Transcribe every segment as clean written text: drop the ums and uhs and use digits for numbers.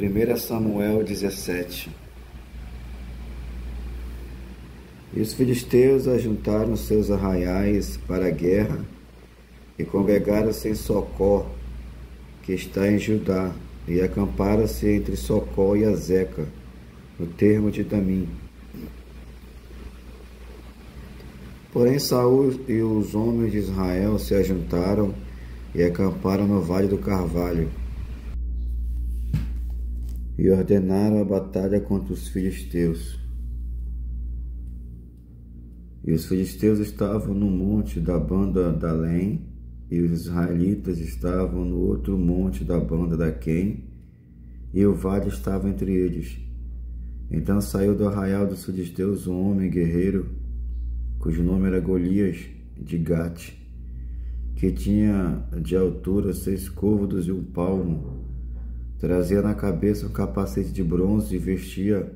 1 Samuel 17. E os filisteus ajuntaram seus arraiais para a guerra e congregaram-se em Socó, que está em Judá, e acamparam-se entre Socó e Azeca, no termo de Damim. Porém Saul e os homens de Israel se ajuntaram e acamparam no vale do Carvalho, e ordenaram a batalha contra os filisteus. E os filisteus estavam no monte da banda da Além, e os israelitas estavam no outro monte da banda da Quem, e o vale estava entre eles. Então saiu do arraial dos filisteus um homem guerreiro, cujo nome era Golias, de Gate, que tinha de altura 6 côvados e 1 palmo. Trazia na cabeça um capacete de bronze e vestia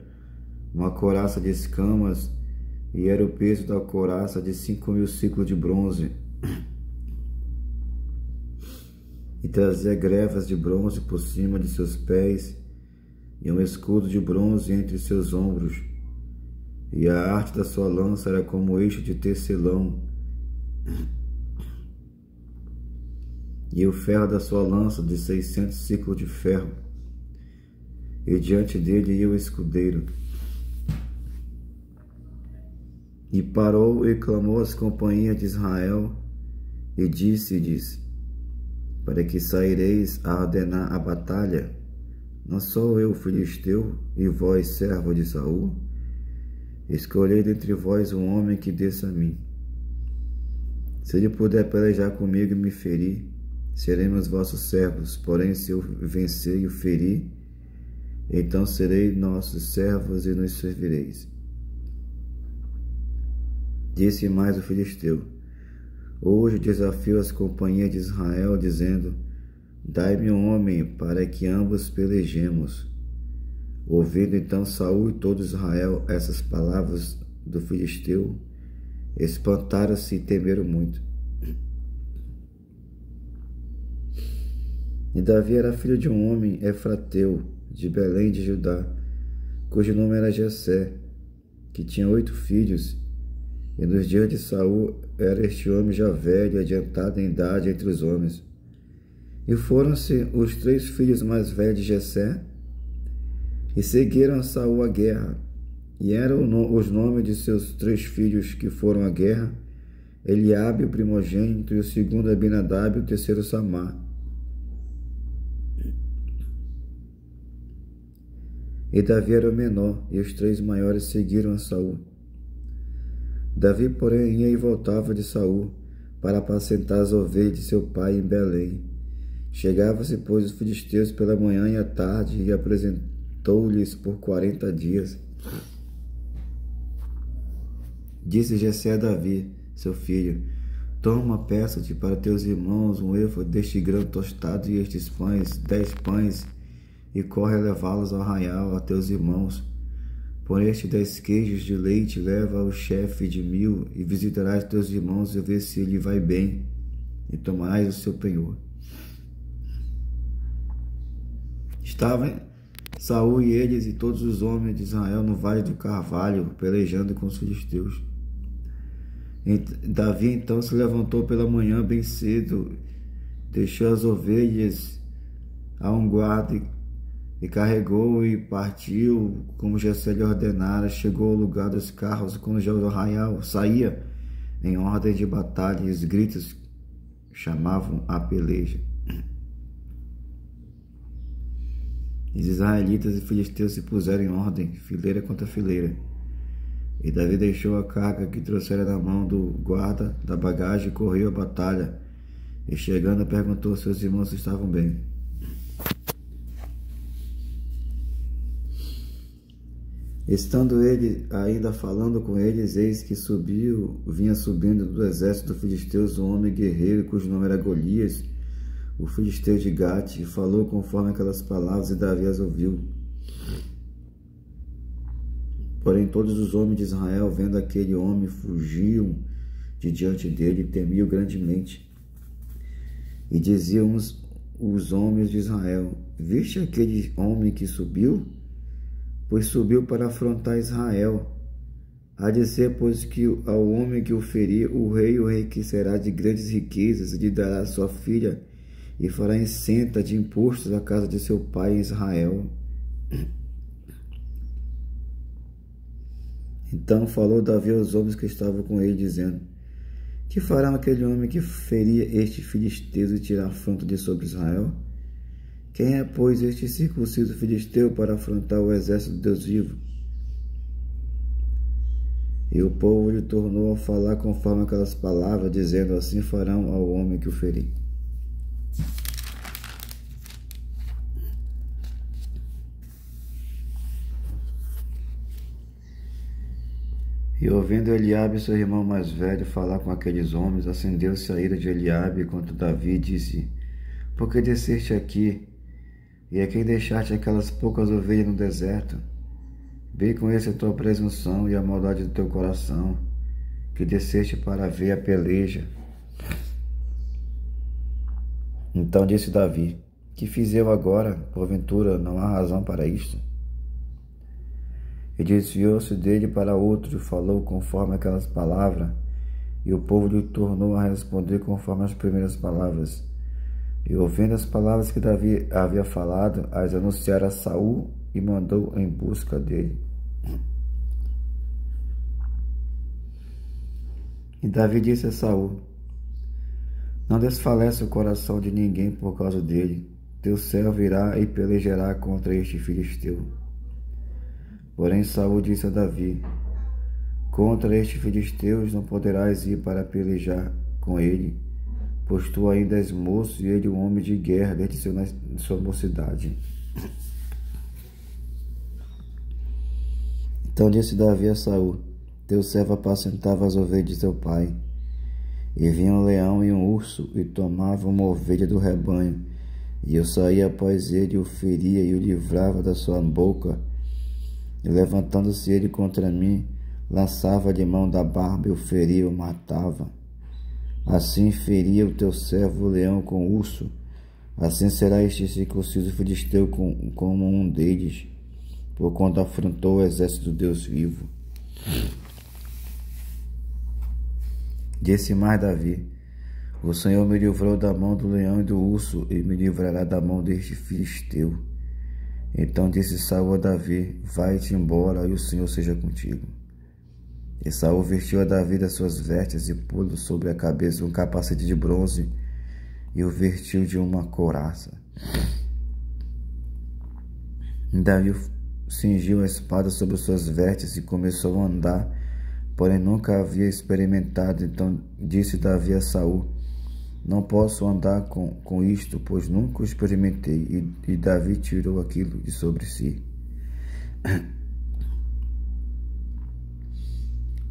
uma couraça de escamas, e era o peso da couraça de 5.000 siclos de bronze. E trazia grevas de bronze por cima de seus pés, e um escudo de bronze entre seus ombros. E a arte da sua lança era como eixo de tecelão, e o ferro da sua lança de 600 ciclos de ferro. E diante dele ia o escudeiro. E parou e clamou às companhias de Israel, e disse-lhes: para que saireis a ordenar a batalha? Não sou eu filisteu, e vós servo de Saul? Escolhei dentre vós um homem que desça a mim. Se ele puder pelejar comigo e me ferir, seremos vossos servos. Porém, se eu vencer e o ferir, então serei nossos servos e nos servireis. Disse mais o filisteu: hoje desafio as companhias de Israel, dizendo: dai-me um homem para que ambos pelejemos. Ouvindo então Saul e todo Israel essas palavras do filisteu, espantaram-se e temeram muito. E Davi era filho de um homem efrateu, de Belém de Judá, cujo nome era Jessé, que tinha 8 filhos. E nos dias de Saul era este homem já velho, adiantado em idade entre os homens. E foram-se os 3 filhos mais velhos de Jessé, e seguiram a Saul à guerra. E eram os nomes de seus 3 filhos que foram à guerra: Eliabe, o primogênito, e o segundo Abinadab, e o terceiro Samar. E Davi era o menor, e os 3 maiores seguiram a Saul. Davi, porém, ia e voltava de Saul para apacentar as ovelhas de seu pai em Belém. Chegava-se, pois, os filisteus pela manhã e à tarde, e apresentou-lhes por 40 dias. Disse Jessé a Davi, seu filho: toma, peço-te para teus irmãos um éfode deste grão tostado e estes pães, 10 pães, e corre a levá-los ao arraial a teus irmãos. Por este 10 queijos de leite leva ao chefe de 1000, e visitarás teus irmãos e vê se ele vai bem, e tomarás o seu penhor. Estavam Saul e eles e todos os homens de Israel no vale do Carvalho, pelejando com os filisteus. Davi então se levantou pela manhã bem cedo, deixou as ovelhas a um guarda e carregou e partiu, como Jessé lhe ordenara. Chegou ao lugar dos carros, quando já o arraial saía em ordem de batalha, e os gritos chamavam a peleja. Os israelitas e filisteus se puseram em ordem, fileira contra fileira. E Davi deixou a carga que trouxera na mão do guarda da bagagem e correu à batalha. E chegando, perguntou se seus irmãos estavam bem. Estando ele ainda falando com eles, eis que vinha subindo do exército dos filisteus um homem guerreiro, cujo nome era Golias, o filisteu de Gate, e falou conforme aquelas palavras, e Davi as ouviu. Porém todos os homens de Israel, vendo aquele homem, fugiam de diante dele e temiam grandemente. E diziam os homens de Israel: viste aquele homem que subiu? Pois subiu para afrontar Israel. Há de ser, pois, que ao homem que o ferir, o rei o enriquecerá de grandes riquezas, e lhe dará sua filha, e fará isenta de impostos a casa de seu pai em Israel. Então falou Davi aos homens que estavam com ele, dizendo: que fará aquele homem que feria este filisteu e tirar afronta de sobre Israel? Quem é, pois, este circunciso filisteu para afrontar o exército de Deus vivo? E o povo lhe tornou a falar conforme aquelas palavras, dizendo: assim farão ao homem que o ferir. E ouvindo Eliabe, seu irmão mais velho, falar com aqueles homens, acendeu-se a ira de Eliabe contra Davi e disse: por que desceste aqui? E a quem deixaste aquelas poucas ovelhas no deserto? Bem conheço a tua presunção e a maldade do teu coração, que desceste para ver a peleja. Então disse Davi: que fiz eu agora? Porventura não há razão para isto? E desviou-se dele para outro e falou conforme aquelas palavras, e o povo lhe tornou a responder conforme as primeiras palavras. E ouvindo as palavras que Davi havia falado, as anunciaram a Saul e mandou em busca dele. E Davi disse a Saul: não desfalece o coração de ninguém por causa dele. Teu servo irá e pelejará contra este filisteu. Porém Saul disse a Davi: contra este filisteu não poderás ir para pelejar com ele, pois tu ainda és moço e ele um homem de guerra desde sua mocidade. Então disse Davi a Saul: teu servo apacentava as ovelhas de teu pai. E vinha um leão e um urso e tomava uma ovelha do rebanho, e eu saía após ele, o feria e o livrava da sua boca. E levantando-se ele contra mim, lançava-lhe mão da barba e o feria e o matava. Assim feria o teu servo o leão com o urso, assim será este circunciso filisteu como um deles, porquanto afrontou o exército do Deus vivo. Disse mais Davi: o Senhor me livrou da mão do leão e do urso, e me livrará da mão deste filisteu. Então disse Saul a Davi: vai-te embora, e o Senhor seja contigo. E Saul vestiu a Davi das suas vestes e pôs sobre a cabeça um capacete de bronze e o vestiu de uma couraça. E Davi cingiu a espada sobre suas vestes e começou a andar, porém nunca havia experimentado. Então disse Davi a Saul: não posso andar com isto, pois nunca o experimentei. E Davi tirou aquilo de sobre si.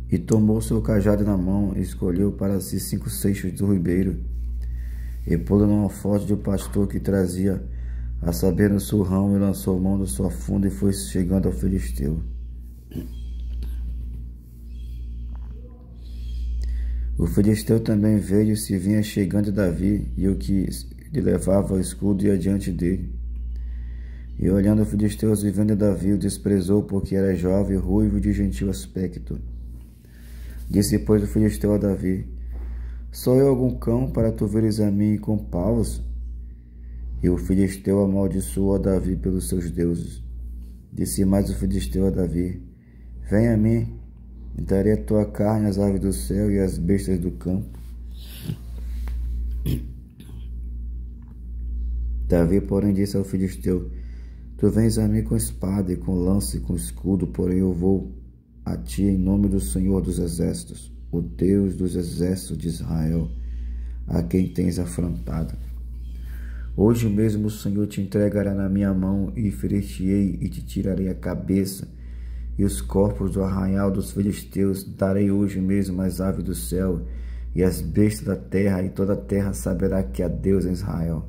E tomou seu cajado na mão, e escolheu para si 5 seixos do ribeiro, e pô-lo numa foto de um pastor que trazia, a saber, no surrão, e lançou mão da sua funda, e foi chegando ao filisteu. O filisteu também veio e se vinha chegando a Davi, e o que lhe levava o escudo ia diante dele. E olhando o filisteu e vendo Davi, o desprezou, porque era jovem, ruivo e de gentil aspecto. Disse, pois, o filisteu a Davi: sou eu algum cão para tu veres a mim com paus? E o filisteu amaldiçoou a Davi pelos seus deuses. Disse mais o filisteu a Davi: vem a mim, e darei a tua carne às aves do céu e às bestas do campo. Davi, porém, disse ao filisteu: tu vens a mim com espada e com lança e com escudo, porém eu vou a ti em nome do Senhor dos Exércitos, o Deus dos Exércitos de Israel, a quem tens afrontado. Hoje mesmo o Senhor te entregará na minha mão, e ferir-te-ei e te tirarei a cabeça e os corpos do arraial dos filisteus. Darei hoje mesmo às aves do céu e às bestas da terra, e toda a terra saberá que há Deus em Israel.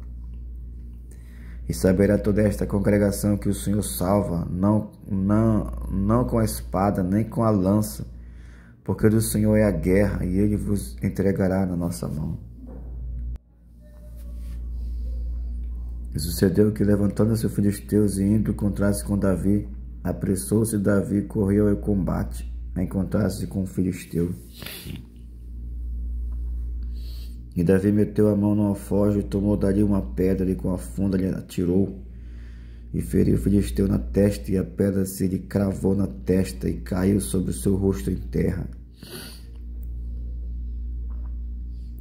E saberá toda esta congregação que o Senhor salva, não com a espada, nem com a lança, porque do Senhor é a guerra, e Ele vos entregará na nossa mão. E sucedeu que, levantando-se os filisteus e indo encontrar-se com Davi, apressou-se Davi e correu ao combate, a encontrar-se com o filisteu. E Davi meteu a mão no alforje e tomou dali uma pedra e com a funda lhe atirou e feriu o filisteu na testa, e a pedra se lhe cravou na testa e caiu sobre o seu rosto em terra.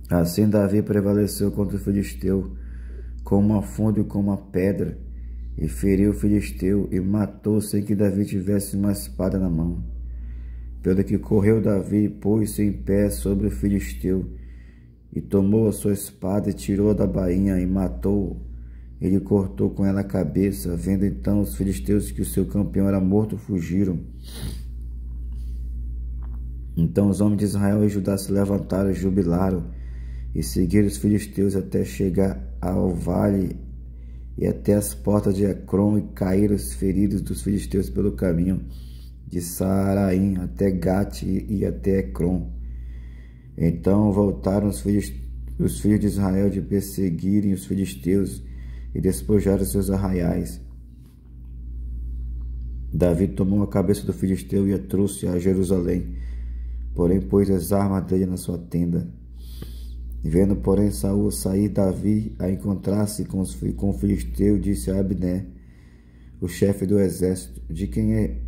Assim Davi prevaleceu contra o filisteu com uma funda e com uma pedra, e feriu o filisteu e matou sem que Davi tivesse uma espada na mão. Pelo que correu Davi, pôs-se em pé sobre o filisteu, e tomou a sua espada e tirou-a da bainha e matou-o. Ele cortou com ela a cabeça. Vendo então os filisteus que o seu campeão era morto, fugiram. Então os homens de Israel e Judá se levantaram e jubilaram, e seguiram os filisteus até chegar ao vale e até as portas de Ecrom, e caíram os feridos dos filisteus pelo caminho de Saaraim até Gate e até Ecrom. Então voltaram os filhos de Israel de perseguirem os filisteus e despojaram seus arraiais. Davi tomou a cabeça do filisteu e a trouxe a Jerusalém, porém pôs as armas dele na sua tenda. Vendo, porém, Saul sair Davi a encontrar-se com o filisteu, disse a Abner, o chefe do exército: de quem é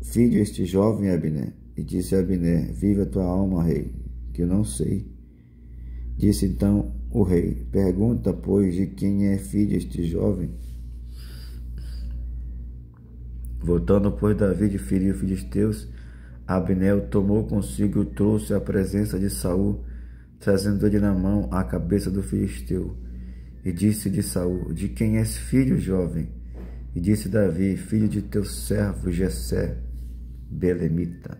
filho este jovem, Abner? E disse a Abner: viva a tua alma, rei, que eu não sei. Disse então o rei: pergunta, pois, de quem é filho este jovem? Voltando, pois, Davi de ferir os filisteus, Abner o tomou consigo e o trouxe à presença de Saul, trazendo-lhe na mão a cabeça do filisteu. E disse-lhe Saul: de quem és filho, jovem? E disse Davi: filho de teu servo Jessé, belemita.